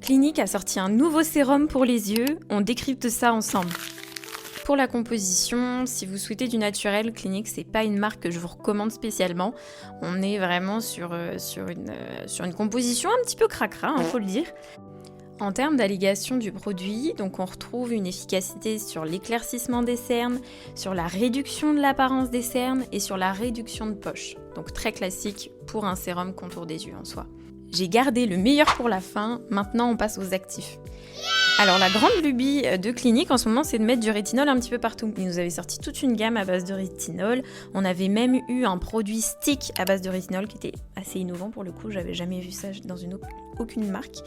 Clinique a sorti un nouveau sérum pour les yeux, on décrypte ça ensemble. Pour la composition, si vous souhaitez du naturel, Clinique, c'est pas une marque que je vous recommande spécialement. On est vraiment sur une composition un petit peu cracra, faut le dire. En termes d'allégation du produit, donc on retrouve une efficacité sur l'éclaircissement des cernes, sur la réduction de l'apparence des cernes et sur la réduction de poches. Donc très classique pour un sérum contour des yeux en soi. J'ai gardé le meilleur pour la fin, maintenant on passe aux actifs. Alors la grande lubie de Clinique en ce moment, c'est de mettre du rétinol un petit peu partout. Ils nous avaient sorti toute une gamme à base de rétinol. On avait même eu un produit stick à base de rétinol qui était assez innovant pour le coup. J'avais jamais vu ça dans aucune marque.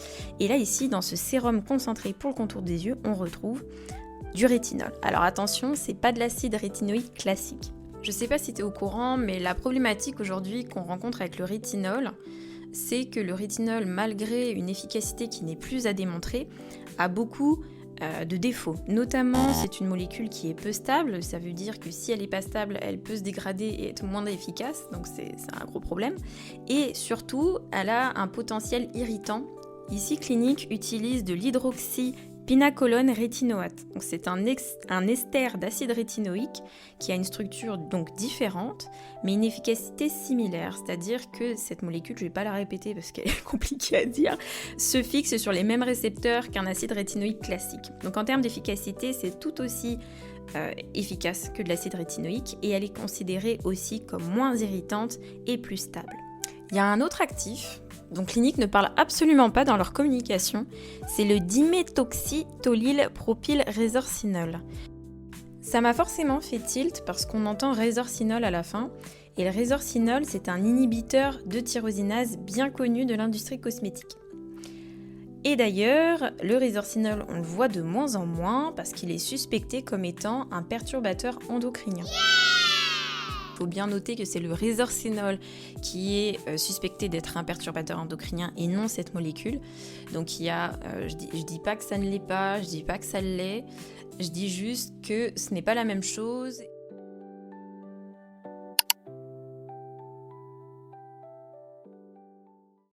Et là ici, dans ce sérum concentré pour le contour des yeux, on retrouve du rétinol. Alors attention, c'est pas de l'acide rétinoïque classique. Je sais pas si tu es au courant, mais la problématique aujourd'hui qu'on rencontre avec le rétinol, c'est que le rétinol, malgré une efficacité qui n'est plus à démontrer, a beaucoup de défauts. Notamment, c'est une molécule qui est peu stable, ça veut dire que si elle n'est pas stable, elle peut se dégrader et être moins efficace, donc c'est un gros problème. Et surtout, elle a un potentiel irritant. Ici, Clinique utilise de l'hydroxypinacolone rétinoate. Donc c'est un ester d'acide rétinoïque qui a une structure donc différente, mais une efficacité similaire, c'est-à-dire que cette molécule, je ne vais pas la répéter parce qu'elle est compliquée à dire, se fixe sur les mêmes récepteurs qu'un acide rétinoïque classique. Donc en termes d'efficacité, c'est tout aussi efficace que de l'acide rétinoïque et elle est considérée aussi comme moins irritante et plus stable. Il y a un autre actif dont Clinique ne parle absolument pas dans leur communication, c'est le diméthoxytolylpropylrésorcinol. Ça m'a forcément fait tilt parce qu'on entend résorcinol à la fin, et le résorcinol, c'est un inhibiteur de tyrosinase bien connu de l'industrie cosmétique. Et d'ailleurs, le résorcinol, on le voit de moins en moins parce qu'il est suspecté comme étant un perturbateur endocrinien. Il faut bien noter que c'est le résorcinol qui est suspecté d'être un perturbateur endocrinien et non cette molécule. Donc il y a, je dis pas que ça ne l'est pas, je dis pas que ça l'est, je dis juste que ce n'est pas la même chose.